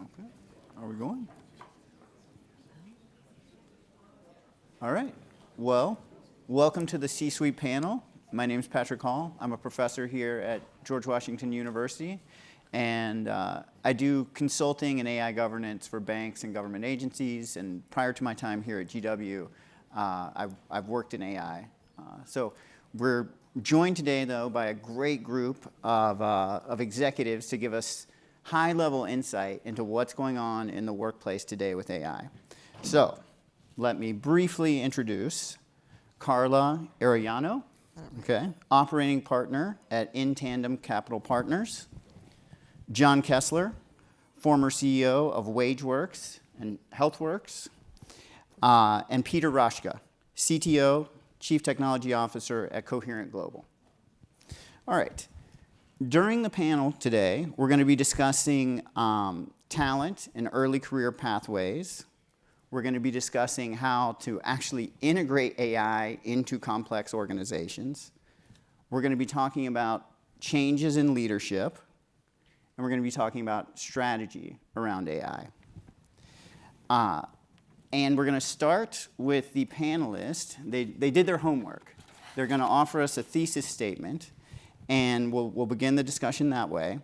Okay. Are we going? All right. Well, welcome to the C-Suite panel. My name is Patrick Hall. I'm a professor here at George Washington University, and I do consulting and AI governance for banks and government agencies. And prior to my time here at GW, I've worked in AI. So we're joined today, though, by a great group of executives to give us high-level insight into what's going on in the workplace today with AI. So let me briefly introduce Carla Arellano, operating partner at InTandem Capital Partners. John Kessler, former CEO of WageWorks and HealthWorks. And Peter Roschke, CTO, Chief Technology Officer at Coherent Global. All right. During the panel today, we're going to be discussing talent and early career pathways. We're going to be discussing how to actually integrate AI into complex organizations. We're going to be talking about changes in leadership. And we're going to be talking about strategy around AI. And we're going to start with the panelists. They did their homework. They're going to offer us a thesis statement, and we'll begin the discussion that way.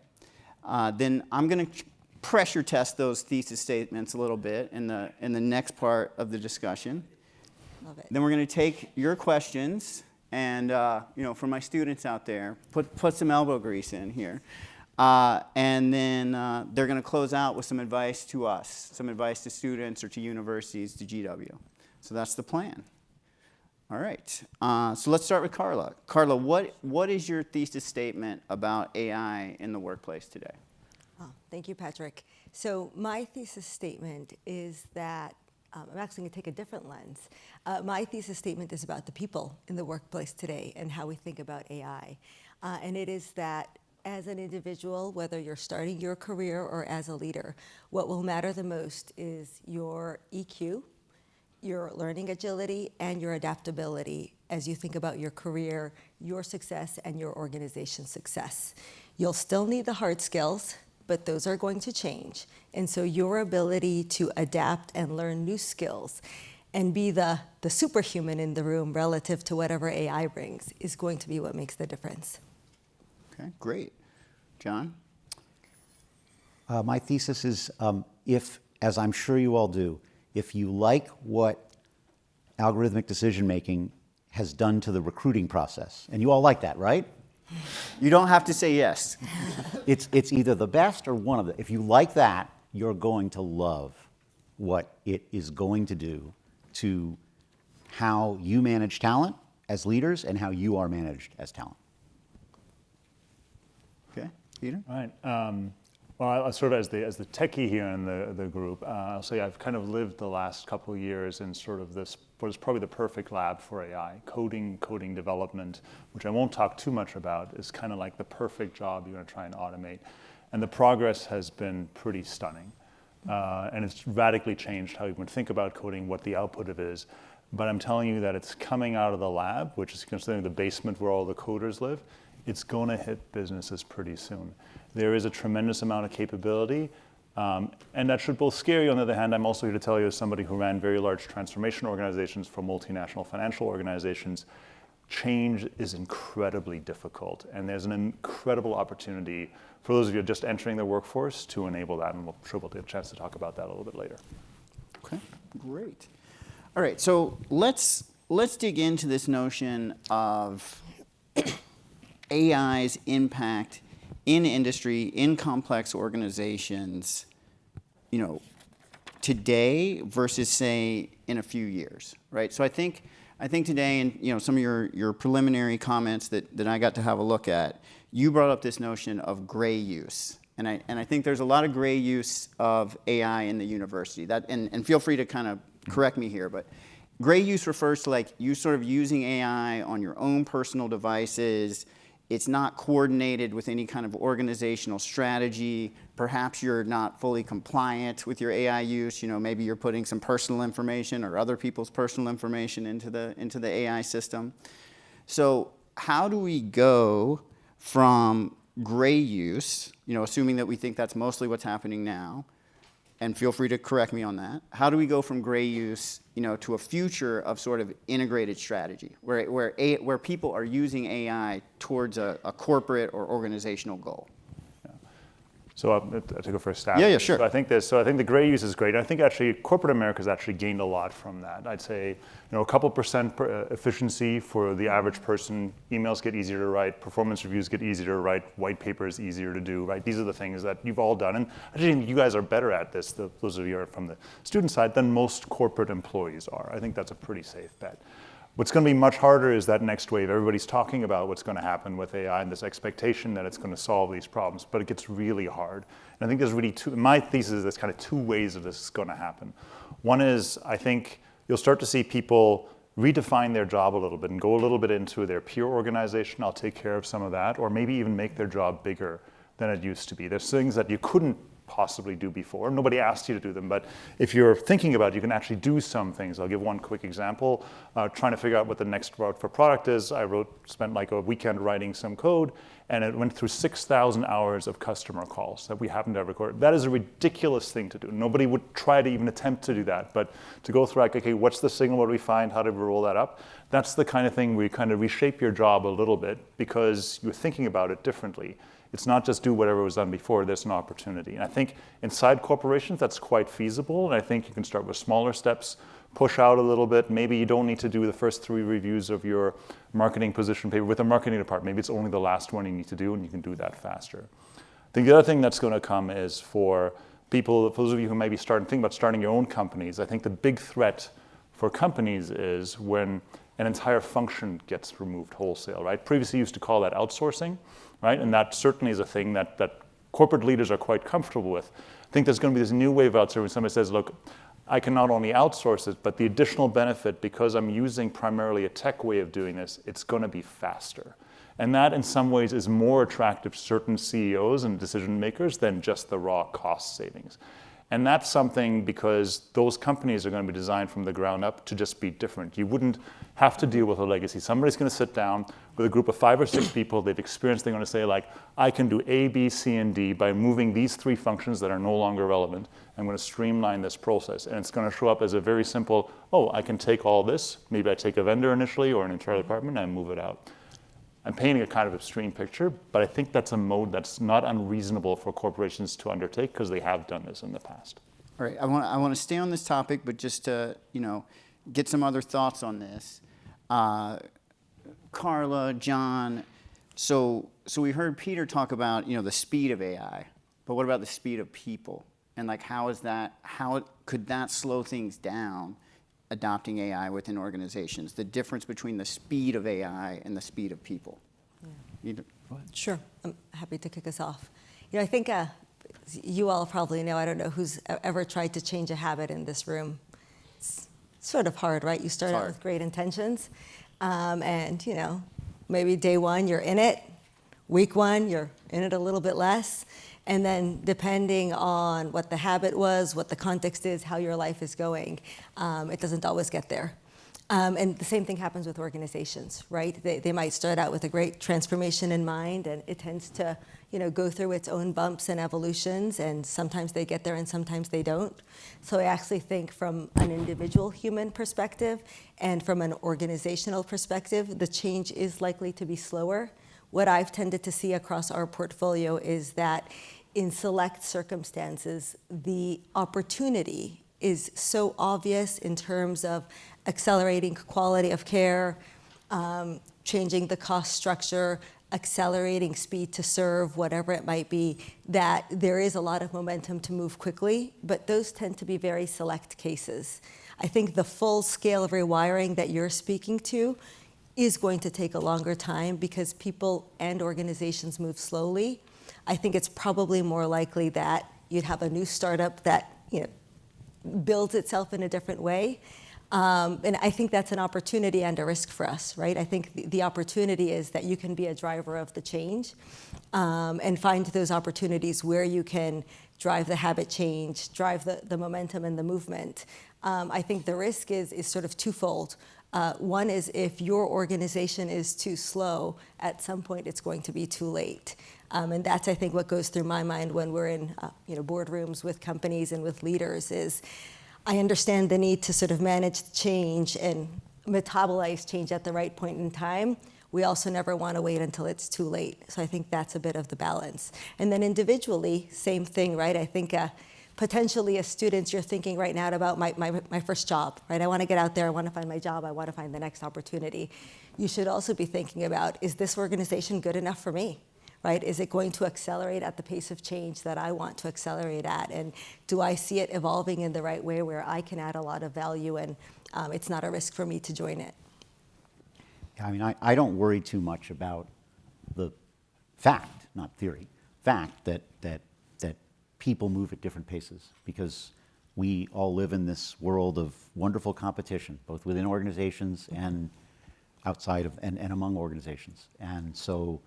Then I'm going to pressure test those thesis statements a little bit in the next part of the discussion. Love it. Then we're going to take your questions, and for my students out there, put some elbow grease in here. And then they're going to close out with some advice to us, some advice to students or to universities, to GW. So that's the plan. All right. So let's start with Carla. Carla, what is your thesis statement about AI in the workplace today? Oh, thank you, Patrick. So my thesis statement is that I'm actually going to take a different lens. My thesis statement is about the people in the workplace today and how we think about AI. And it is that as an individual, whether you're starting your career or as a leader, what will matter the most is your EQ, your learning agility, and your adaptability as you think about your career, your success, and your organization's success. You'll still need the hard skills, but those are going to change. And so your ability to adapt and learn new skills and be the superhuman in the room relative to whatever AI brings is going to be what makes the difference. Okay, great. John? My thesis is if, as I'm sure you all do, if you like what algorithmic decision-making has done to the recruiting process, and you all like that, right? You don't have to say yes. It's either the best or one of the. If you like that, you're going to love what it is going to do to how you manage talent as leaders and how you are managed as talent. Okay, Peter? All right. Well, I sort of as the techie here in the group, I'll say I've kind of lived the last couple of years in sort of this, what is probably the perfect lab for AI. Coding development, which I won't talk too much about, is kind of like the perfect job you're going to try and automate. And the progress has been pretty stunning. And it's radically changed how you would think about coding, what the output of it is. But I'm telling you that it's coming out of the lab, which is considered the basement where all the coders live. It's going to hit businesses pretty soon. There is a tremendous amount of capability, and that should both scare you. On the other hand, I'm also here to tell you, as somebody who ran very large transformation organizations for multinational financial organizations, change is incredibly difficult, and there's an incredible opportunity for those of you just entering the workforce to enable that, and we'll sure we'll get a chance to talk about that a little bit later. Okay, great. All right, so let's dig into this notion of AI's impact in industry, in complex organizations, today versus, say, in a few years, right? So I think today, and some of your preliminary comments that I got to have a look at, you brought up this notion of gray use, and I think there's a lot of gray use of AI in the university. And feel free to kind of correct me here, but gray use refers to like you sort of using AI on your own personal devices. It's not coordinated with any kind of organizational strategy. Perhaps you're not fully compliant with your AI use. Maybe you're putting some personal information or other people's personal information into the AI system. So how do we go from gray use, assuming that we think that's mostly what's happening now, and feel free to correct me on that, how do we go from gray use, to a future of sort of integrated strategy, where people are using AI towards a corporate or organizational goal? So I'll take a first stab. Yeah, sure. So I think the gray use is great. I think actually corporate America has actually gained a lot from that. I'd say a couple percent efficiency for the average person. Emails get easier to write. Performance reviews get easier to write. White paper is easier to do. Right. These are the things that you've all done, and actually you guys are better at this. Those of you who are from the student side than most corporate employees are. I think that's a pretty safe bet. What's going to be much harder is that next wave. Everybody's talking about what's going to happen with AI and this expectation that it's going to solve these problems, but it gets really hard. And I think there's really my thesis is there's kind of two ways of this is going to happen. One is I think you'll start to see people redefine their job a little bit and go a little bit into their peer organization. I'll take care of some of that, or maybe even make their job bigger than it used to be. There's things that you couldn't possibly do before. Nobody asked you to do them, but if you're thinking about it, you can actually do some things. I'll give one quick example. Trying to figure out what the next route for product is. I spent like a weekend writing some code, and it went through 6,000 hours of customer calls that we happened to have recorded. That is a ridiculous thing to do. Nobody would try to even attempt to do that, but to go through like, okay, what's the signal, what do we find, how do we roll that up? That's the kind of thing where you kind of reshape your job a little bit because you're thinking about it differently. It's not just do whatever was done before, there's an opportunity. And I think inside corporations, that's quite feasible. And I think you can start with smaller steps, push out a little bit. Maybe you don't need to do the first 3 reviews of your marketing position paper with a marketing department. Maybe it's only the last one you need to do, and you can do that faster. I think the other thing that's going to come is for people, for those of you who may be thinking about starting your own companies, I think the big threat for companies is when an entire function gets removed wholesale, right? Previously, you used to call that outsourcing, right? And that certainly is a thing that corporate leaders are quite comfortable with. I think there's going to be this new wave out there when somebody says, look, I can not only outsource it, but the additional benefit, because I'm using primarily a tech way of doing this, it's going to be faster. And that in some ways is more attractive to certain CEOs and decision makers than just the raw cost savings. And that's something because those companies are going to be designed from the ground up to just be different. You wouldn't have to deal with a legacy. Somebody's going to sit down with a group of 5 or 6 people they've experienced. They're going to say, like, I can do A, B, C, and D by moving these 3 functions that are no longer relevant. I'm going to streamline this process. And it's going to show up as a very simple, oh, I can take all this. Maybe I take a vendor initially or an entire department and I move it out. I'm painting a kind of extreme picture, but I think that's a mode that's not unreasonable for corporations to undertake because they have done this in the past. All right, I want to stay on this topic, but just to get some other thoughts on this. Carla, John, so we heard Peter talk about the speed of AI, but what about the speed of people? And like how could that slow things down? Adopting AI within organizations, the difference between the speed of AI and the speed of people. Yeah. Sure, I'm happy to kick us off. I think you all probably know, I don't know who's ever tried to change a habit in this room. It's sort of hard, right? You start out with great intentions, and maybe day 1 you're in it, week 1 you're in it a little bit less, and then depending on what the habit was, what the context is, how your life is going, it doesn't always get there. And the same thing happens with organizations, right? They might start out with a great transformation in mind, and it tends to go through its own bumps and evolutions, and sometimes they get there and sometimes they don't. So I actually think from an individual human perspective and from an organizational perspective, the change is likely to be slower. What I've tended to see across our portfolio is that in select circumstances, the opportunity is so obvious in terms of accelerating quality of care, changing the cost structure, accelerating speed to serve, whatever it might be, that there is a lot of momentum to move quickly, but those tend to be very select cases. I think the full scale of rewiring that you're speaking to is going to take a longer time because people and organizations move slowly. I think it's probably more likely that you'd have a new startup that builds itself in a different way. And I think that's an opportunity and a risk for us, right? I think the opportunity is that you can be a driver of the change and find those opportunities where you can drive the habit change, drive the momentum and the movement. I think the risk is sort of twofold. One is if your organization is too slow, at some point it's going to be too late. And that's, I think, what goes through my mind when we're in boardrooms with companies and with leaders is I understand the need to sort of manage change and metabolize change at the right point in time. We also never want to wait until it's too late. So I think that's a bit of the balance. And then individually, same thing, right? I think potentially as students, you're thinking right now about my first job, right? I want to get out there, I want to find my job, I want to find the next opportunity. You should also be thinking about, is this organization good enough for me? Right? Is it going to accelerate at the pace of change that I want to accelerate at? And do I see it evolving in the right way where I can add a lot of value and it's not a risk for me to join it? Yeah, I mean, I don't worry too much about the fact, not theory, fact that people move at different paces, because we all live in this world of wonderful competition, both within organizations and outside of and among organizations. And so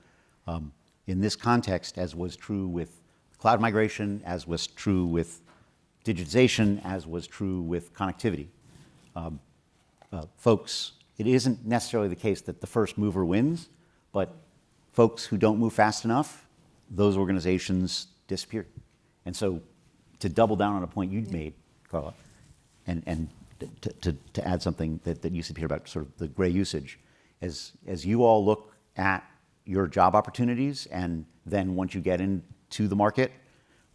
in this context, as was true with cloud migration, as was true with digitization, as was true with connectivity, folks, it isn't necessarily the case that the first mover wins, but folks who don't move fast enough, those organizations disappear. And so to double down on a point you'd made, Carla, and to add something that you said here about sort of the gray usage, as you all look at your job opportunities, and then once you get into the market,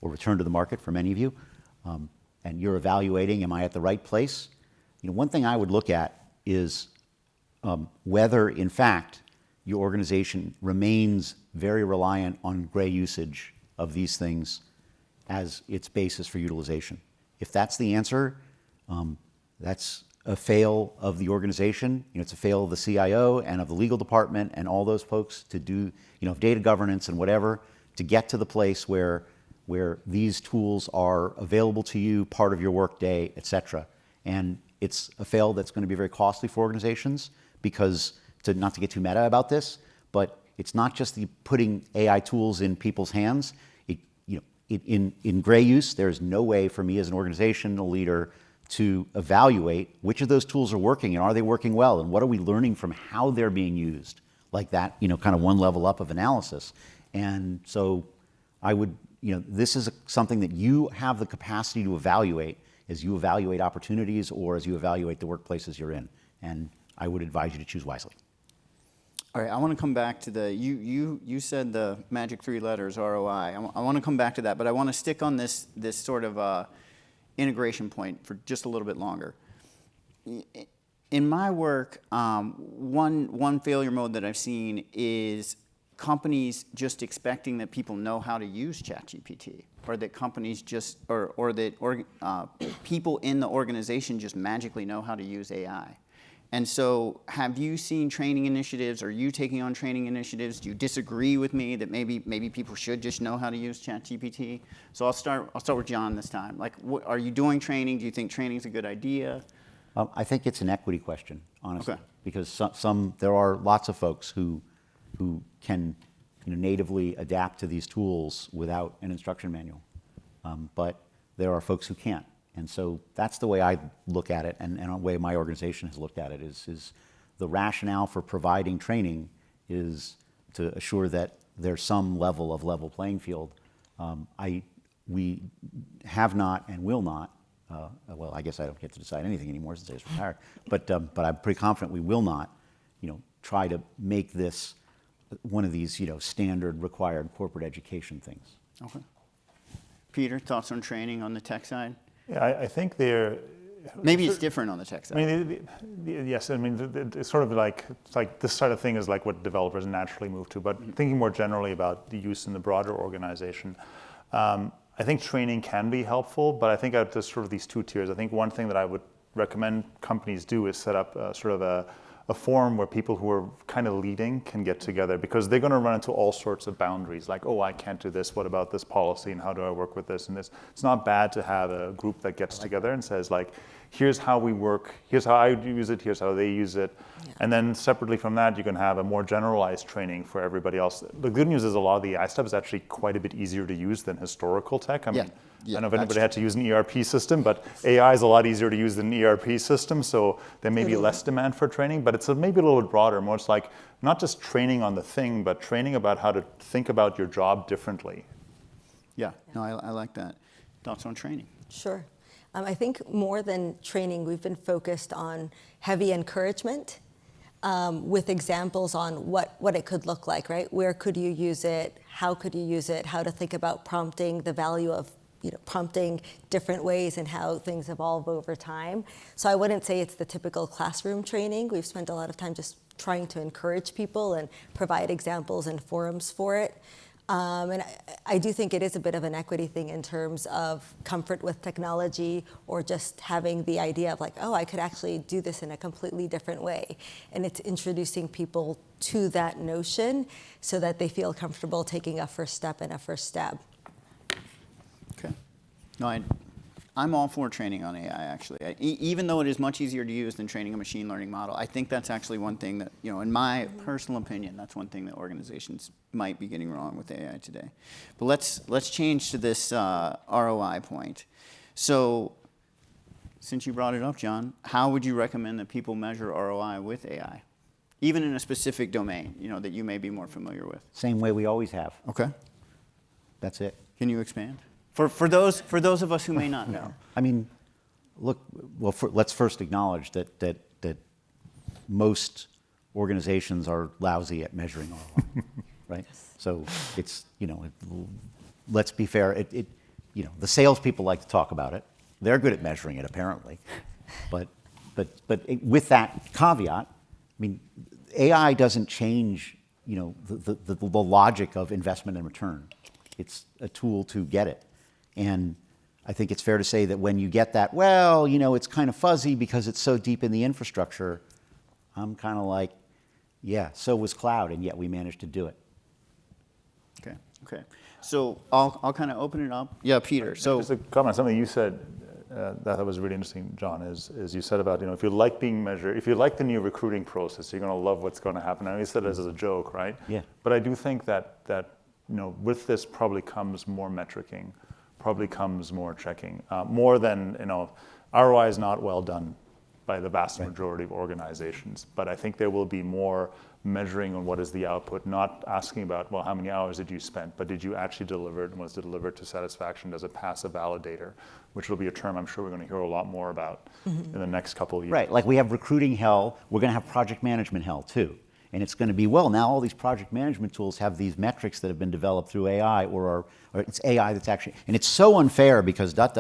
or return to the market for many of you, and you're evaluating, am I at the right place? One thing I would look at is whether, in fact, your organization remains very reliant on gray usage of these things as its basis for utilization. If that's the answer, that's a fail of the organization. It's a fail of the CIO and of the legal department and all those folks to do, data governance and whatever, to get to the place where these tools are available to you, part of your workday, et cetera. And it's a fail that's going to be very costly for organizations because, not to get too meta about this, but it's not just the putting AI tools in people's hands. In gray use, there's no way for me as an organizational leader to evaluate which of those tools are working and are they working well and what are we learning from how they're being used, like that, kind of one level up of analysis. And so I would, this is something that you have the capacity to evaluate as you evaluate opportunities or as you evaluate the workplaces you're in. And I would advise you to choose wisely. All right, I want to come back to you said the magic 3 letters, ROI. I want to come back to that, but I want to stick on this sort of integration point for just a little bit longer. In my work, one failure mode that I've seen is companies just expecting that people know how to use ChatGPT, or that companies just, or that people in the organization just magically know how to use AI. And so have you seen training initiatives? Are you taking on training initiatives? Do you disagree with me that maybe people should just know how to use ChatGPT? So I'll start with John this time. Like, are you doing training? Do you think training is a good idea? I think it's an equity question, honestly. Okay. Because there are lots of folks who can natively adapt to these tools without an instruction manual. But there are folks who can't. And so that's the way I look at it, and the way my organization has looked at it is the rationale for providing training is to assure that there's some level of level playing field. We have not and will not, well, I guess I don't get to decide anything anymore since I just retired, but I'm pretty confident we will not, try to make this one of these, standard required corporate education things. Okay. Peter, thoughts on training on the tech side? Yeah, I think they're... Maybe it's different on the tech side. I mean, yes, I mean, it's sort of like this sort of thing is like what developers naturally move to, but thinking more generally about the use in the broader organization, I think training can be helpful, but I think there's sort of these 2 tiers. I think one thing that I would recommend companies do is set up sort of a forum where people who are kind of leading can get together, because they're going to run into all sorts of boundaries, like, oh, I can't do this, what about this policy, and how do I work with this and this. It's not bad to have a group that gets together and says, like, here's how we work, here's how I use it, here's how they use it. Yeah. And then separately from that, you can have a more generalized training for everybody else. The good news is a lot of the AI stuff is actually quite a bit easier to use than historical tech. I mean, Yeah, I don't know if that's anybody had to use an ERP system, but AI is a lot easier to use than an ERP system, so there may be less demand for training, but it's maybe a little bit broader, more it's like not just training on the thing, but training about how to think about your job differently. Yeah, no, I like that. Thoughts on training? Sure. I think more than training, we've been focused on heavy encouragement with examples on what it could look like, right? Where could you use it? How could you use it? How to think about prompting, the value of prompting different ways and how things evolve over time. So I wouldn't say it's the typical classroom training. We've spent a lot of time just trying to encourage people and provide examples and forums for it. And I do think it is a bit of an equity thing in terms of comfort with technology or just having the idea of like, oh, I could actually do this in a completely different way. And it's introducing people to that notion so that they feel comfortable taking a first step and a first stab. Okay. No, I'm all for training on AI, actually. Even though it is much easier to use than training a machine learning model, I think that's actually one thing that, in my personal opinion, that's one thing that organizations might be getting wrong with AI today. But let's change to this ROI point. So, since you brought it up, John, how would you recommend that people measure ROI with AI? Even in a specific domain, that you may be more familiar with. Same way we always have. Okay. That's it. Can you expand? For those of us who may not know. I mean, look, well, let's first acknowledge that most organizations are lousy at measuring ROI, right? So it's, let's be fair. The salespeople like to talk about it. They're good at measuring it, apparently. But with that caveat, I mean, AI doesn't change, the logic of investment and return. It's a tool to get it. And I think it's fair to say that when you get that, well, it's kind of fuzzy because it's so deep in the infrastructure, I'm kind of like, yeah, so was cloud, and yet we managed to do it. Okay. So I'll kind of open it up. Yeah, Peter. So just a comment, something you said that was really interesting, John, is you said about, if you like being measured, if you like the new recruiting process, you're going to love what's going to happen. I know you said it as a joke, right? Yeah. But I do think that with this probably comes more metricing, probably comes more checking, more than, ROI is not well done by the vast majority of organizations, but I think there will be more measuring on what is the output, not asking about, well, how many hours did you spend, but did you actually deliver it, and was it delivered to satisfaction? Does it pass a validator, which will be a term I'm sure we're going to hear a lot more about in the next couple of years. Right, like we have recruiting hell, we're going to have project management hell too. And it's going to be, well, now all these project management tools have these metrics that have been developed through AI, or it's AI that's actually, and it's so unfair because get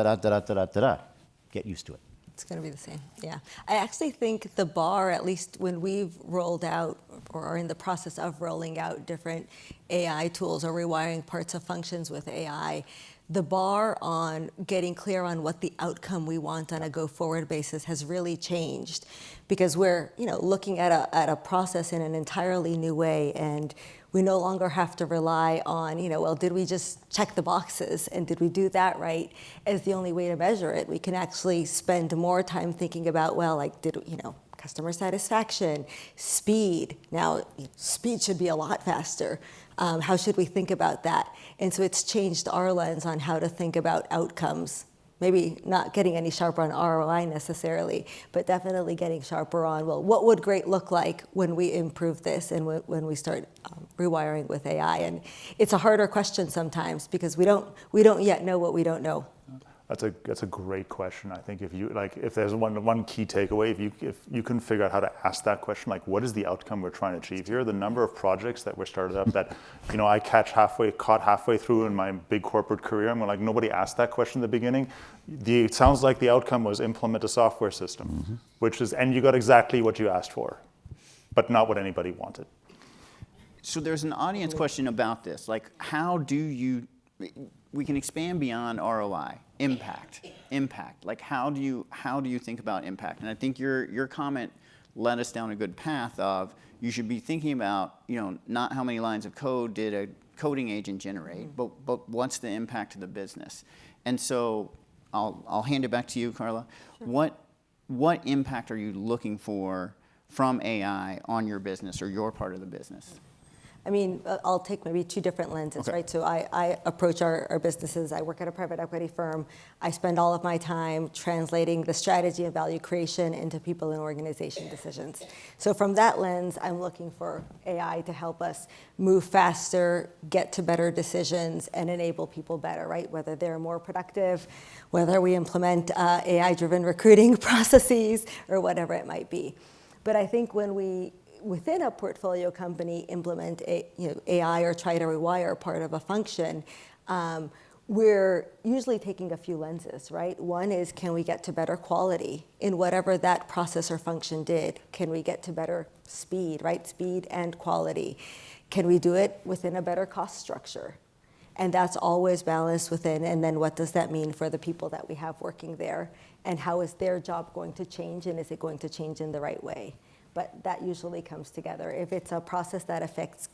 used to it. It's going to be the same, yeah. I actually think the bar, at least when we've rolled out or are in the process of rolling out different AI tools or rewiring parts of functions with AI, the bar on getting clear on what the outcome we want on a go-forward basis has really changed, because we're looking at a process in an entirely new way, and we no longer have to rely on well, did we just check the boxes and did we do that right as the only way to measure it. We can actually spend more time thinking about, well, like customer satisfaction, speed. Now, speed should be a lot faster. How should we think about that? And so it's changed our lens on how to think about outcomes. Maybe not getting any sharper on ROI necessarily, but definitely getting sharper on, well, what would great look like when we improve this and when we start rewiring with AI? And it's a harder question sometimes because we don't yet know what we don't know. That's a great question. I think if there's one key takeaway, if you can figure out how to ask that question, like what is the outcome we're trying to achieve here? The number of projects that were started up that I caught halfway through in my big corporate career, I'm like, nobody asked that question at the beginning. It sounds like the outcome was implement a software system, and you got exactly what you asked for, but not what anybody wanted. So there's an audience question about this, like how do you? We can expand beyond ROI. Impact. Like how do you think about impact? And I think your comment led us down a good path of you should be thinking about not how many lines of code did a coding agent generate, but what's the impact to the business. And so I'll hand it back to you, Carla. Sure. What impact are you looking for from AI on your business or your part of the business? I mean, I'll take maybe two different lenses, Okay. right? So I approach our businesses. I work at a private equity firm. I spend all of my time translating the strategy and value creation into people and organization decisions. So from that lens, I'm looking for AI to help us move faster, get to better decisions, and enable people better, right? Whether they're more productive, whether we implement AI-driven recruiting processes, or whatever it might be. But I think when we within a portfolio company implement AI or try to rewire part of a function, we're usually taking a few lenses, right? One is, can we get to better quality in whatever that process or function did? Can we get to better speed, right? Speed and quality. Can we do it within a better cost structure? And that's always balanced within, and then what does that mean for the people that we have working there? And how is their job going to change, and is it going to change in the right way? But that usually comes together. If it's a process that affects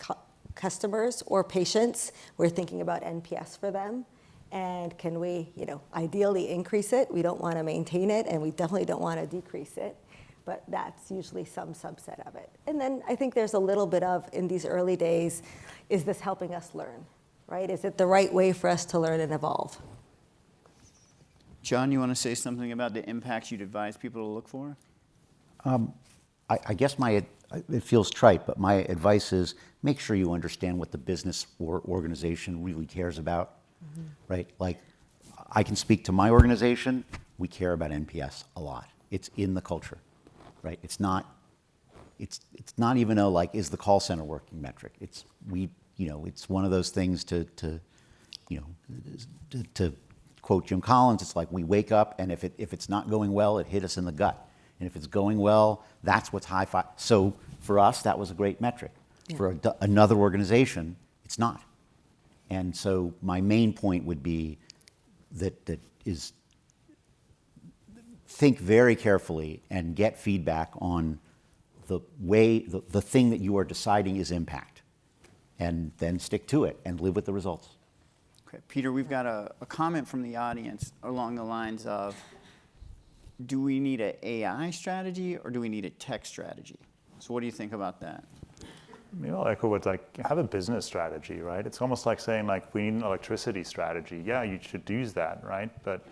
customers or patients, we're thinking about NPS for them. And can we, ideally increase it? We don't want to maintain it, and we definitely don't want to decrease it. But that's usually some subset of it. And then I think there's a little bit of, in these early days, is this helping us learn, right? Is it the right way for us to learn and evolve? John, you want to say something about the impacts you'd advise people to look for? I guess it feels trite, but my advice is make sure you understand what the business or organization really cares about, right? Like, I can speak to my organization. We care about NPS a lot. It's in the culture, right? It's not even is the call center working metric. It's one of those things to quote Jim Collins, it's like we wake up and if it's not going well, it hit us in the gut. And if it's going well, that's what's high five. So for us, that was a great metric. Yeah. For another organization, it's not. And so my main point would be that is think very carefully and get feedback on the way, the thing that you are deciding is impact. And then stick to it and live with the results. Okay, Peter, we've got a comment from the audience along the lines of, do we need an AI strategy or do we need a tech strategy? So what do you think about that? I'll echo what's have a business strategy, right? It's almost like saying we need an electricity strategy. Yeah, you should use that, right? But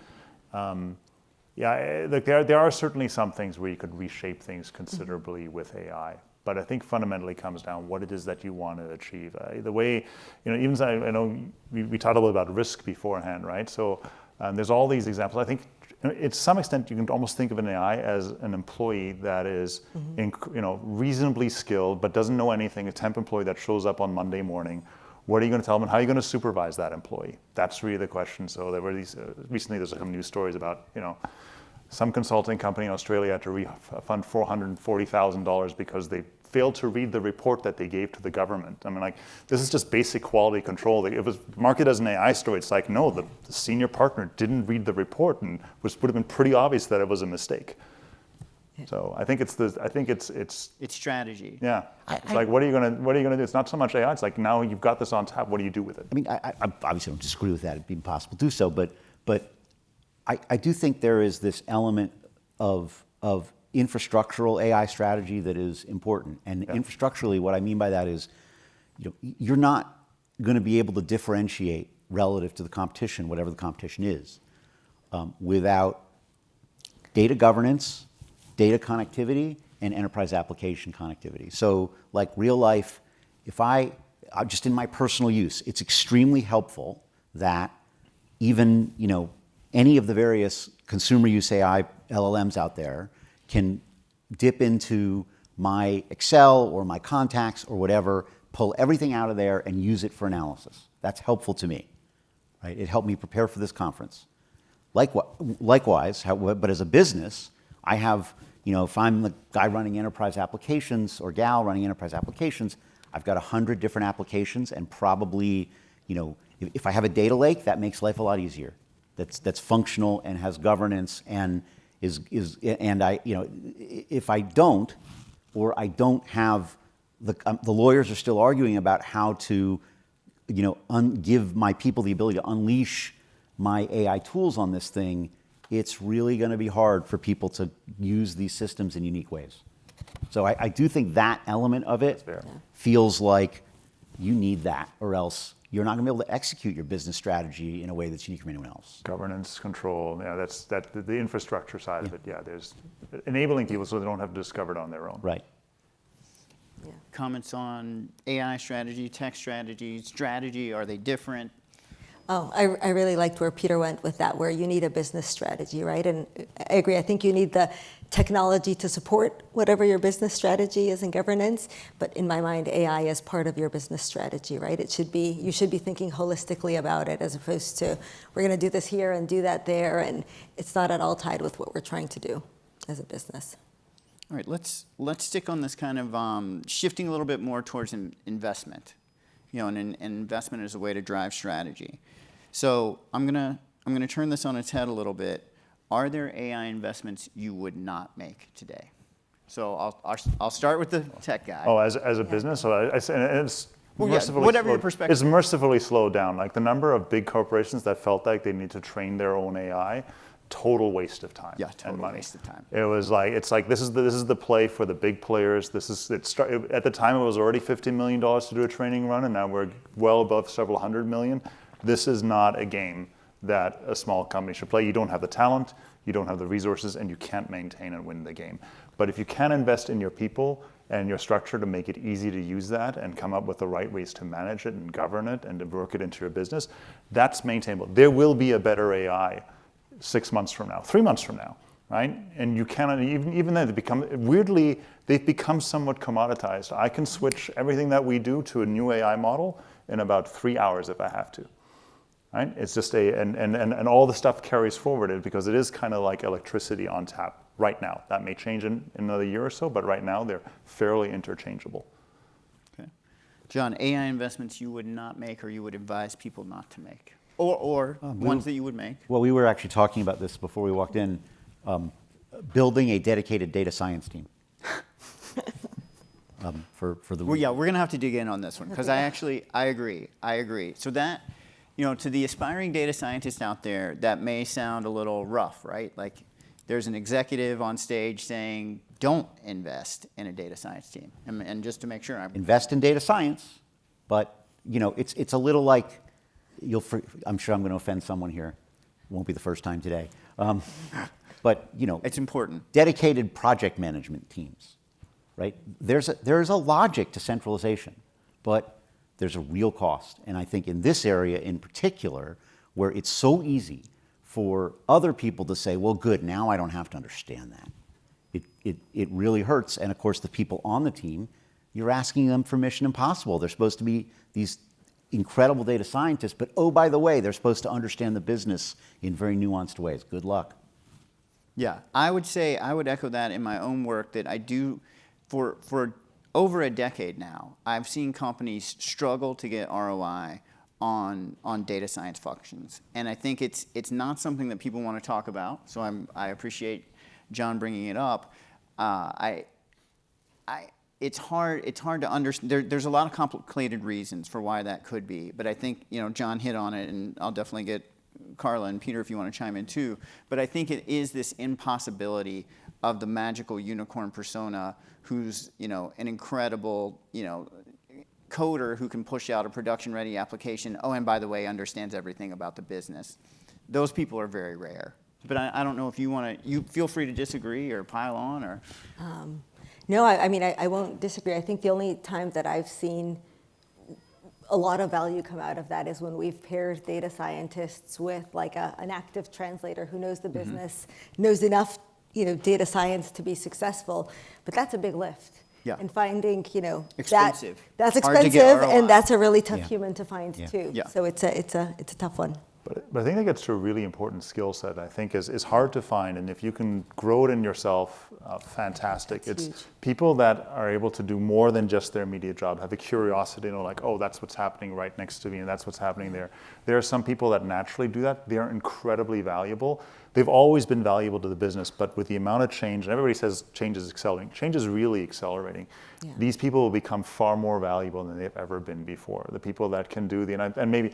there are certainly some things where you could reshape things considerably with AI. But I think fundamentally comes down what it is that you want to achieve. The way, even I know we talked a little about risk beforehand, right? So there's all these examples. I think to some extent you can almost think of an AI as an employee that is reasonably skilled but doesn't know anything, a temp employee that shows up on Monday morning. What are you going to tell them and how are you going to supervise that employee? That's really the question. So there were these, recently there's some news stories about, some consulting company in Australia had to refund $440,000 because they failed to read the report that they gave to the government. I mean, this is just basic quality control. If it was marketed as an AI story, it's no, the senior partner didn't read the report and would have been pretty obvious that it was a mistake. So I think it's strategy. Yeah, it's what are you gonna do? It's not so much AI. It's now you've got this on tap. What do you do with it? I mean, I obviously don't disagree with that. It'd be impossible to do so, but I do think there is this element of infrastructural AI strategy that is important. And infrastructurally, what I mean by that is, you're not going to be able to differentiate relative to the competition, whatever the competition is, without data governance, data connectivity, and enterprise application connectivity. So real life, just in my personal use, it's extremely helpful that even, any of the various consumer use AI LLMs out there can dip into my Excel or my contacts or whatever, pull everything out of there and use it for analysis. That's helpful to me, right? It helped me prepare for this conference. Likewise, but as a business, I have, if I'm the guy running enterprise applications or gal running enterprise applications, I've got 100 different applications and probably, if I have a data lake, that makes life a lot easier. That's functional and has governance and if I don't, or I don't have the lawyers are still arguing about how to, give my people the ability to unleash my AI tools on this thing. It's really going to be hard for people to use these systems in unique ways. So I do think that element of it feels like You need that, or else you're not going to be able to execute your business strategy in a way that's unique from anyone else. Governance, control, that's the infrastructure side of it. Yeah, there's enabling people so they don't have to discover it on their own. Right. Yeah. Comments on AI strategy, tech strategy, are they different? Oh, I really liked where Peter went with that, where you need a business strategy, right? And I agree, I think you need the technology to support whatever your business strategy is in governance, but in my mind, AI is part of your business strategy, right? You should be thinking holistically about it as opposed to, we're gonna do this here and do that there, and it's not at all tied with what we're trying to do as a business. All right, let's stick on this kind of shifting a little bit more towards investment. And an investment is a way to drive strategy. So I'm gonna turn this on its head a little bit. Are there AI investments you would not make today? So I'll start with the tech guy. Oh, as a business, so and it's mercifully whatever your perspective. It's mercifully slowed down. Like the number of big corporations that felt like they need to train their own AI, total waste of time. Yeah, total and money. waste of time. It was like this is the play for the big players. At the time it was already $50 million to do a training run, and now we're well above several hundred million. This is not a game that a small company should play. You don't have the talent, you don't have the resources, and you can't maintain and win the game. But if you can invest in your people and your structure to make it easy to use that and come up with the right ways to manage it and govern it and to work it into your business, that's maintainable. There will be a better AI 6 months from now, 3 months from now, right? And you cannot, even then, they've become somewhat commoditized. I can switch everything that we do to a new AI model in about 3 hours if I have to. Right? It's just and all the stuff carries forward because it is kind of like electricity on tap right now. That may change in another year or so, but right now they're fairly interchangeable. Okay. John, AI investments you would not make or you would advise people not to make? Or ones that you would make? Well, we were actually talking about this before we walked in, building a dedicated data science team. For the Well, yeah, we're going to have to dig in on this one because I agree. So that, to the aspiring data scientists out there, that may sound a little rough, right? Like there's an executive on stage saying, don't invest in a data science team. And just to make sure invest in data science, but it's a little like, I'm sure I'm going to offend someone here. Won't be the first time today. But it's important. Dedicated project management teams, right? There's a logic to centralization, but there's a real cost. And I think in this area in particular, where it's so easy for other people to say, well, good, now I don't have to understand that. It really hurts. And of course, the people on the team, you're asking them for mission impossible. They're supposed to be these incredible data scientists, but oh, by the way, they're supposed to understand the business in very nuanced ways. Good luck. Yeah, I would echo that in my own work that I do for over a decade now. I've seen companies struggle to get ROI on data science functions, and I think it's not something that people want to talk about. So I appreciate John bringing it up. It's hard to understand. There's a lot of complicated reasons for why that could be, but I think John hit on it, and I'll definitely get Carla and Peter if you want to chime in too. But I think it is this impossibility of the magical unicorn persona who's an incredible coder who can push out a production-ready application. Oh, and by the way, understands everything about the business. Those people are very rare. But I don't know if you want to. You feel free to disagree or pile on or. No, I won't disagree. I think the only time that I've seen a lot of value come out of that is when we've paired data scientists with like an active translator who knows the business, knows enough data science to be successful, but that's a big lift. Yeah. And finding expensive. That's Hard to get expensive, ROI. and that's a really tough human to find too. Yeah. So it's a tough one. But I think that gets to a really important skill set. I think is hard to find, and if you can grow it in yourself, fantastic. That's it's huge. people that are able to do more than just their immediate job, have a curiosity, like, oh, that's what's happening right next to me, and that's what's happening there. There are some people that naturally do that. They are incredibly valuable. They've always been valuable to the business, but with the amount of change, and everybody says change is accelerating. Change is really accelerating. Yeah. These people will become far more valuable than they've ever been before. The people that can do and maybe.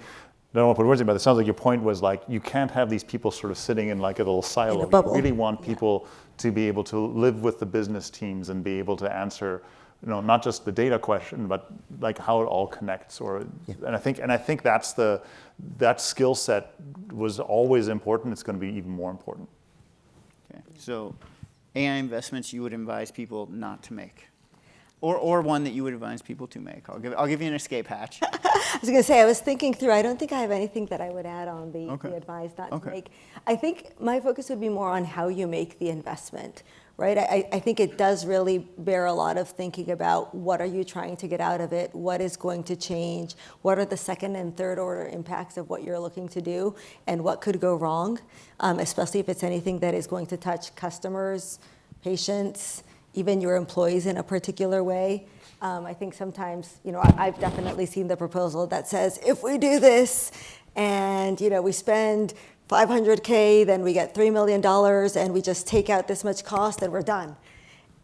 I don't want to put words in, but it sounds like your point was like you can't have these people sort of sitting in like a little silo. In a bubble. You really want people to be able to live with the business teams and be able to answer not just the data question, but like how it all connects. And I think that skill set was always important. It's going to be even more important. Okay. So AI investments you would advise people not to make, or one that you would advise people to make. I'll give you an escape hatch. I was going to say, I was thinking through, I don't think I have anything that I would add on the advice not to make. I think my focus would be more on how you make the investment, right? I think it does really bear a lot of thinking about what are you trying to get out of it, what is going to change, what are the second and third order impacts of what you're looking to do, and what could go wrong, especially if it's anything that is going to touch customers, patients, even your employees in a particular way. I think sometimes, I've definitely seen the proposal that says, if we do this and, we spend $500K, then we get $3 million and we just take out this much cost and we're done.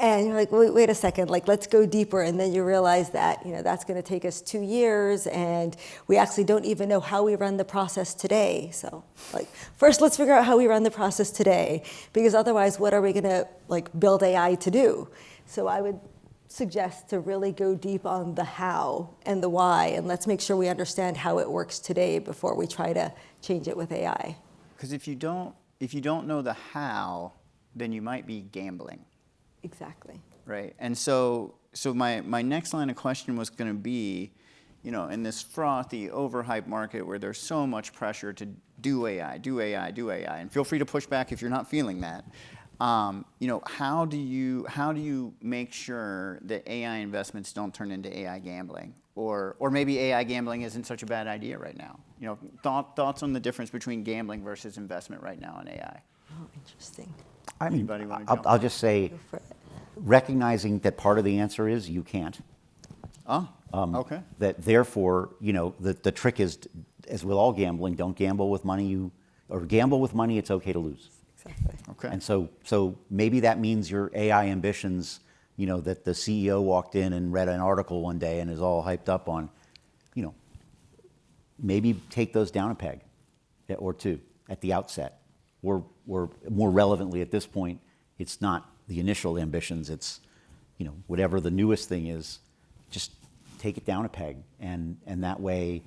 And you're like, wait a second, let's go deeper. And then you realize that, that's going to take us 2 years and we actually don't even know how we run the process today. So first let's figure out how we run the process today, because otherwise what are we going to build AI to do? So I would suggest to really go deep on the how and the why, and let's make sure we understand how it works today before we try to change it with AI. Because if you don't know the how, then you might be gambling. Exactly. Right. And so my next line of question was going to be, in this frothy, overhyped market where there's so much pressure to do AI, and feel free to push back if you're not feeling that. How do you make sure that AI investments don't turn into AI gambling, or maybe AI gambling isn't such a bad idea right now? Thoughts on the difference between gambling versus investment right now in AI? Oh, interesting. Anybody want to jump I'll just say, recognizing that part of the answer is you can't. Oh, okay. That therefore, the trick is, as with all gambling, don't gamble with money gamble with money it's okay to lose. Exactly. Okay. And so maybe that means your AI ambitions, that the CEO walked in and read an article one day and is all hyped up on, maybe take those down a peg or two at the outset. Or more relevantly at this point, it's not the initial ambitions, it's, whatever the newest thing is, just take it down a peg. And that way,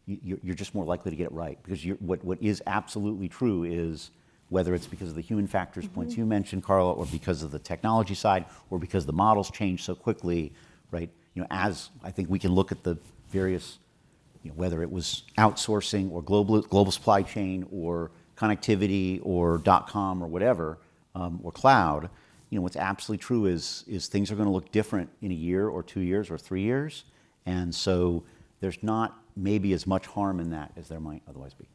you're just more likely to get it right. Because what is absolutely true is, whether it's because of the human factors points you mentioned, Carla, or because of the technology side, or because the models change so quickly, right? As I think we can look at the various, whether it was outsourcing or global supply chain or connectivity or .com or whatever, or cloud, what's absolutely true is things are going to look different in a year or 2 years or 3 years. And so there's not maybe as much harm in that as there might otherwise be.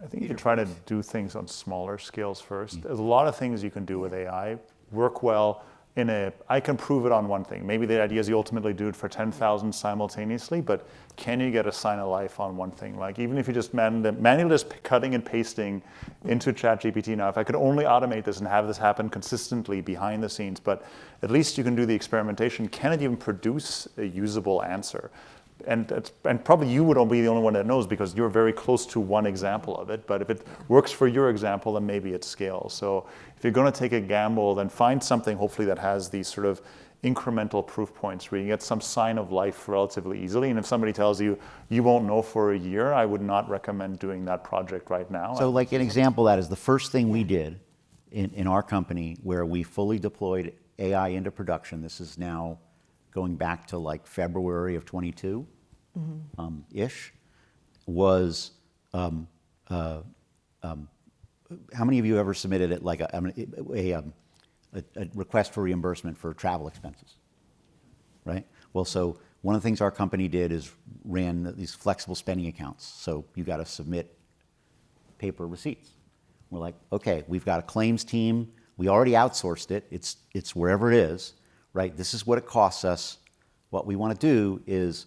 I think you can try to do things on smaller scales first. There's a lot of things you can do with AI work well I can prove it on one thing. Maybe the idea is you ultimately do it for 10,000 simultaneously, but can you get a sign of life on one thing? Even if you just manually just cutting and pasting into ChatGPT now, if I could only automate this and have this happen consistently behind the scenes, but at least you can do the experimentation. Can it even produce a usable answer? And probably you would be the only one that knows, because you're very close to one example of it. But if it works for your example, then maybe it scales. So if you're going to take a gamble, then find something hopefully that has these sort of incremental proof points where you get some sign of life relatively easily. And if somebody tells you you won't know for a year, I would not recommend doing that project right now. So an example of that is the first thing we did in our company where we fully deployed AI into production. This is now going back to February of 22 ish, was how many of you ever submitted a request for reimbursement for travel expenses, right? Well, so one of the things our company did is ran these flexible spending accounts. So you got to submit paper receipts. We're like, okay, we've got a claims team. We already outsourced it. It's wherever it is, right? This is what it costs us. What we want to do is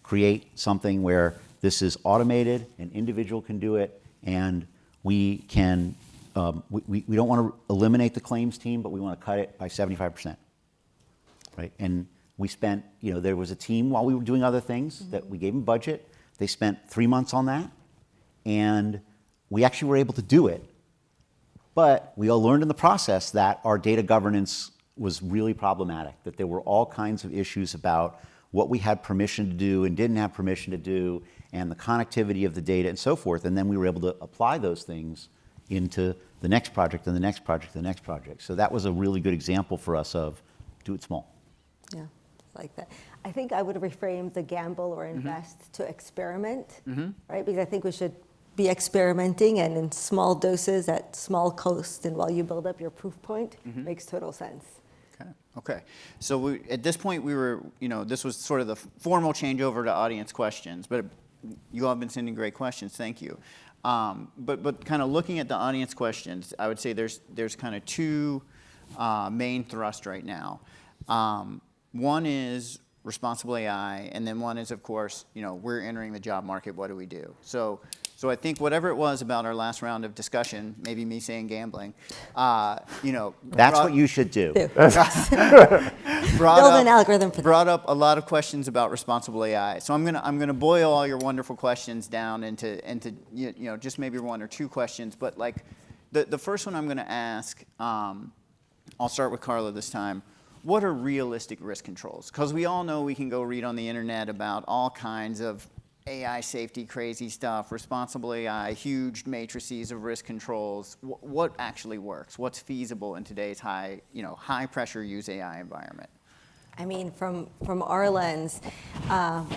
create something where this is automated, an individual can do it, and we can, we don't want to eliminate the claims team, but we want to cut it by 75%, right? And we spent, there was a team while we were doing other things that we gave them budget. They spent 3 months on that, and we actually were able to do it. But we all learned in the process that our data governance was really problematic, that there were all kinds of issues about what we had permission to do and didn't have permission to do, and the connectivity of the data and so forth. And then we were able to apply those things into the next project and the next project and the next project. So that was a really good example for us of do it small. Yeah, I like that. I think I would reframe the gamble or invest to experiment, right? Because I think we should be experimenting and in small doses at small cost, and while you build up your proof point, makes total sense. Okay. So at this point, we were, this was sort of the formal changeover to audience questions, but you all have been sending great questions. Thank you. But kind of looking at the audience questions, I would say there's kind of two main thrusts right now. One is responsible AI, and then one is, of course, we're entering the job market. What do we do? So I think whatever it was about our last round of discussion, maybe me saying gambling, That's what you should do. Build an algorithm for that. Brought up a lot of questions about responsible AI. So I'm gonna boil all your wonderful questions down into just maybe one or two questions. But like the first one I'm gonna ask, I'll start with Carla this time. What are realistic risk controls? Because we all know we can go read on the internet about all kinds of AI safety crazy stuff, responsible AI, huge matrices of risk controls. What actually works? What's feasible in today's high pressure use AI environment? I mean, from our lens,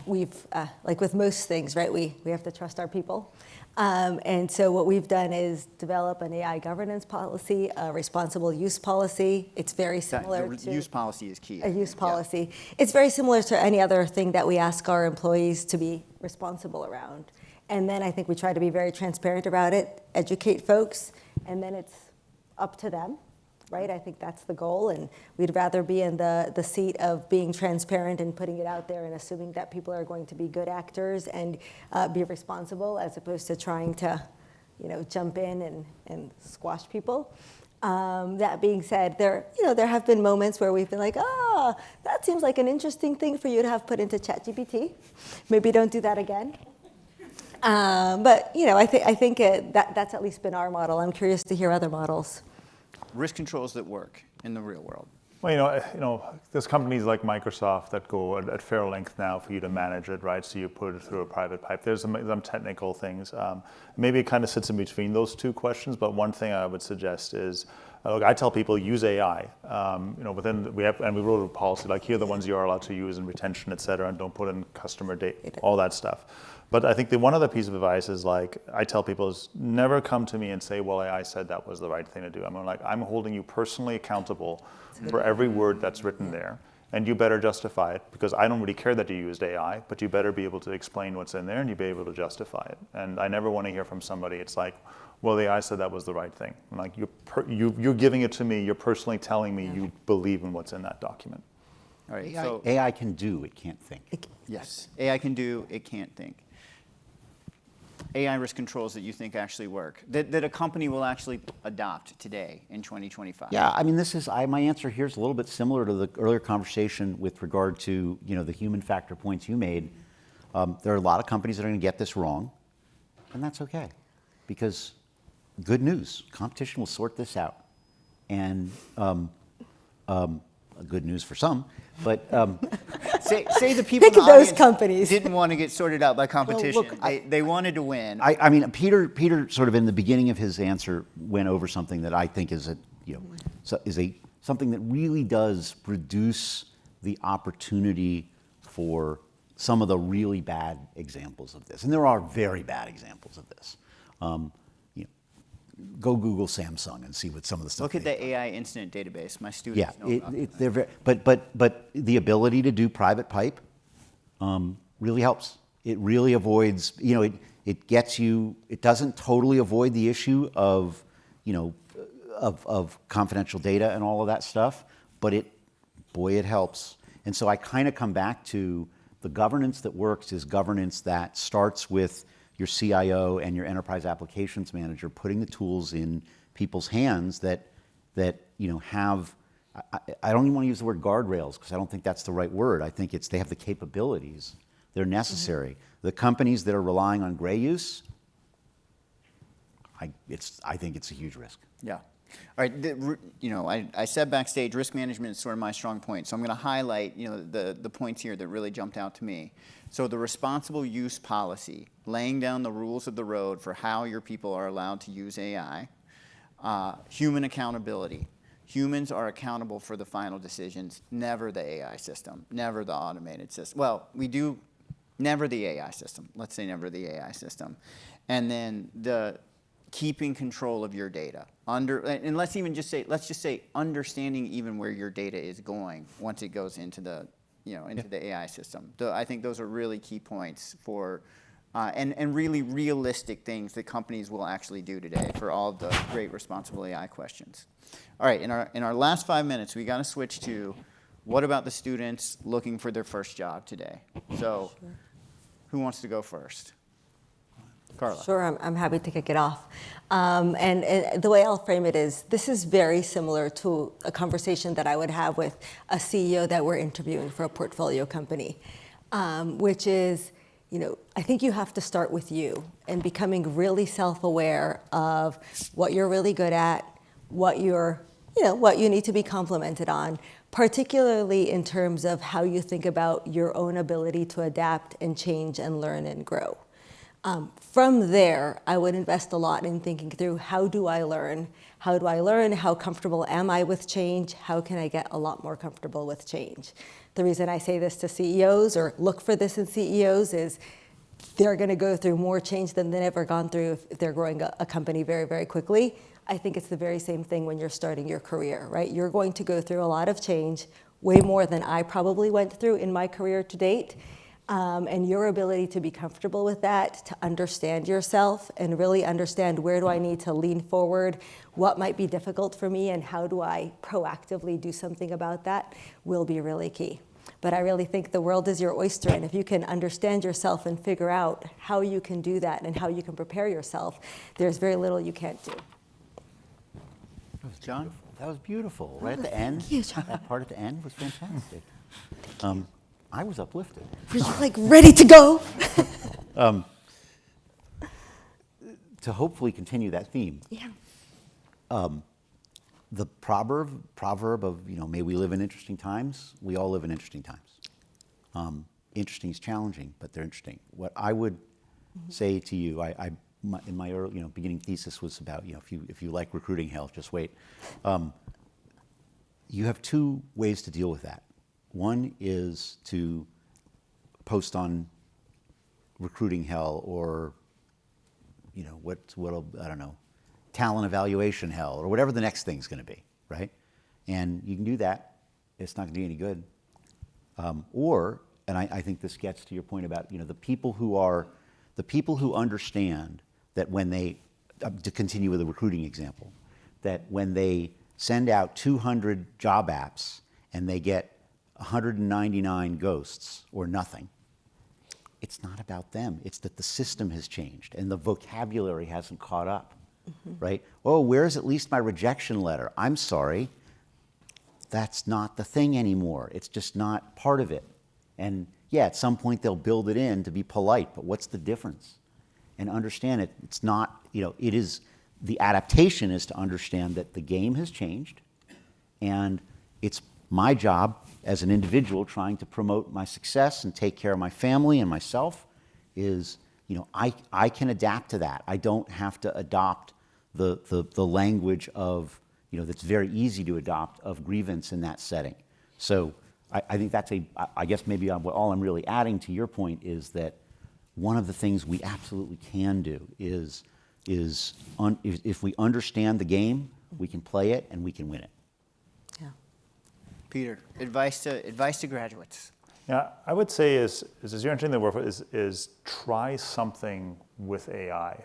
we've, like with most things, right, we have to trust our people. And so what we've done is develop an AI governance policy, a responsible use policy. It's very similar to... Use policy is key. A use policy. Yeah. It's very similar to any other thing that we ask our employees to be responsible around. And then I think we try to be very transparent about it, educate folks, and then it's up to them. Right, I think that's the goal, and we'd rather be in the seat of being transparent and putting it out there and assuming that people are going to be good actors and be responsible, as opposed to trying to, jump in and squash people. That being said, there have been moments where we've been like, that seems like an interesting thing for you to have put into ChatGPT. Maybe don't do that again. But I think that's at least been our model. I'm curious to hear other models. Risk controls that work in the real world. Well, there's companies like Microsoft that go at fair length now for you to manage it, right? So you put it through a private pipe. There's some technical things. Maybe it kind of sits in between those two questions, but one thing I would suggest is, look, I tell people use AI. We wrote a policy like here are the ones you are allowed to use in retention, et cetera, and don't put in customer data, all that stuff. But I think the one other piece of advice is I tell people is never come to me and say, well, AI said that was the right thing to do. I'm holding you personally accountable for every word that's written there. And you better justify it, because I don't really care that you used AI, but you better be able to explain what's in there and you be able to justify it. And I never want to hear from somebody, it's like, well, the AI said that was the right thing. I'm like, you're giving it to me, you're personally telling me you believe in what's in that document. All right, AI can do, it can't think. Yes, AI can do, it can't think. AI risk controls that you think actually work, that a company will actually adopt today in 2025? Yeah, my answer here is a little bit similar to the earlier conversation with regard to the human factor points you made. There are a lot of companies that are going to get this wrong, and that's okay, because good news, competition will sort this out, and good news for some, but say the people in the those audience companies didn't want to get sorted out by competition. Well, look, they wanted to win. Peter sort of in the beginning of his answer went over something that I think is something that really does reduce the opportunity for some of the really bad examples of this, and there are very bad examples of this. Go Google Samsung and see what some of the stuff. Look at the AI incident database. My students know about it. They're very, but the ability to do private pipe really helps. It really avoids. It gets you. It doesn't totally avoid the issue of of confidential data and all of that stuff, but it helps. And so I kind of come back to the governance that works is governance that starts with your CIO and your enterprise applications manager putting the tools in people's hands that have, I don't even want to use the word guardrails because I don't think that's the right word. I think they have the capabilities. They're necessary. Mm-hmm. The companies that are relying on gray use, I think it's a huge risk. Yeah. All right, I said backstage, risk management is sort of my strong point. So I'm going to highlight, the points here that really jumped out to me. So the responsible use policy, laying down the rules of the road for how your people are allowed to use AI. Human accountability. Humans are accountable for the final decisions, never the AI system, never the automated system. Well, we do, never the AI system. Let's say never the AI system. And then the keeping control of your data. And let's just say understanding even where your data is going once it goes into the, the AI system. I think those are really key points for, and really realistic things that companies will actually do today for all of the great responsible AI questions. All right, in our last 5 minutes, we got to switch to what about the students looking for their first job today? So, who wants to go first? Carla. Sure, I'm happy to kick it off. And the way I'll frame it is, this is very similar to a conversation that I would have with a CEO that we're interviewing for a portfolio company, which is, I think you have to start with you and becoming really self-aware of what you're really good at, what you need to be complimented on, particularly in terms of how you think about your own ability to adapt and change and learn and grow. From there, I would invest a lot in thinking through, how do I learn? How do I learn? How comfortable am I with change? How can I get a lot more comfortable with change? The reason I say this to CEOs, or look for this in CEOs, is they're going to go through more change than they've ever gone through if they're growing a company very, very quickly. I think it's the very same thing when you're starting your career, right? You're going to go through a lot of change, way more than I probably went through in my career to date. And your ability to be comfortable with that, to understand yourself and really understand, where do I need to lean forward, what might be difficult for me, and how do I proactively do something about that, will be really key. But I really think the world is your oyster, and if you can understand yourself and figure out how you can do that and how you can prepare yourself, there's very little you can't do. John, that was beautiful. Right at the end, Thank you, John. that part at the end was fantastic. I was uplifted. Were you like ready to go? To hopefully continue that theme, Yeah. the proverb of, may we live in interesting times. We all live in interesting times. Interesting is challenging, but they're interesting. What I would say to you, in my early, beginning thesis was about, if you like recruiting hell, just wait. You have two ways to deal with that. One is to post on recruiting hell, or, I don't know, talent evaluation hell, or whatever the next thing's going to be, right? And you can do that. It's not going to do any good. And I think this gets to your point about, the people who understand that when they, to continue with the recruiting example, that when they send out 200 job apps and they get 199 ghosts or nothing, it's not about them. It's that the system has changed and the vocabulary hasn't caught up, right? Oh, where's at least my rejection letter? I'm sorry. That's not the thing anymore. It's just not part of it. And yeah, at some point they'll build it in to be polite, but what's the difference? And understand it. It's not, it is, the adaptation is to understand that the game has changed, and it's my job as an individual trying to promote my success and take care of my family and myself is, I can adapt to that. I don't have to adopt the language of, that's very easy to adopt, of grievance in that setting. So I think that's I guess maybe all I'm really adding to your point is that one of the things we absolutely can do is if we understand the game, we can play it and we can win it. Yeah. Peter, advice to graduates. Yeah, I would say is as you're entering the workforce, is try something with AI.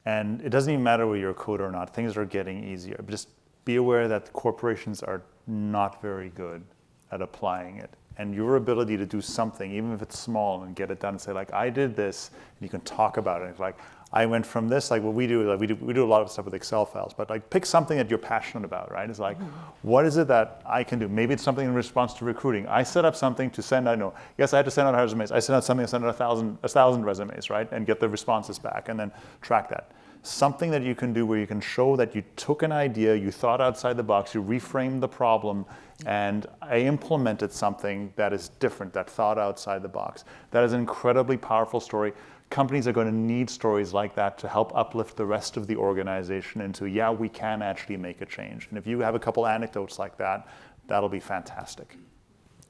And it doesn't even matter whether you're a coder or not, things are getting easier. But just be aware that corporations are not very good at applying it. And your ability to do something, even if it's small, and get it done, and say, like, I did this, and you can talk about it. It's like, I went from this, like what we do, we do a lot of stuff with Excel files, but like pick something that you're passionate about, right? It's like, what is it that I can do? Maybe it's something in response to recruiting. I set up something to send, I had to send out resumes. I sent out something, I sent out 1,000 resumes, right? And get the responses back and then track that. something that you can do where you can show that you took an idea, you thought outside the box, you reframed the problem, and I implemented something that is different, that thought outside the box. That is an incredibly powerful story. Companies are going to need stories like that to help uplift the rest of the organization into, yeah, we can actually make a change. And if you have a couple anecdotes like that, that'll be fantastic.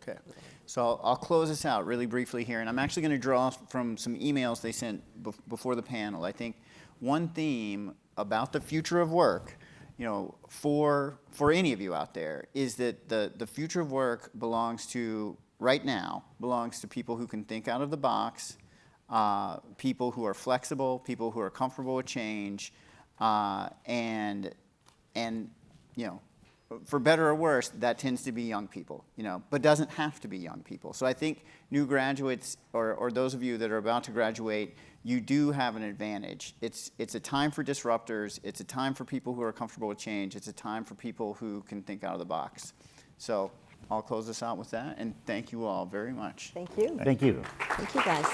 Okay. So I'll close this out really briefly here, and I'm actually going to draw from some emails they sent before the panel. I think one theme about the future of work, for any of you out there, is that the future of work belongs to, right now, belongs to people who can think out of the box, people who are flexible, people who are comfortable with change, and for better or worse, that tends to be young people, but doesn't have to be young people. So I think new graduates, or those of you that are about to graduate, you do have an advantage. It's a time for disruptors. It's a time for people who are comfortable with change. It's a time for people who can think out of the box. So I'll close this out with that, and thank you all very much. Thank you. Thank you. Thank you, guys.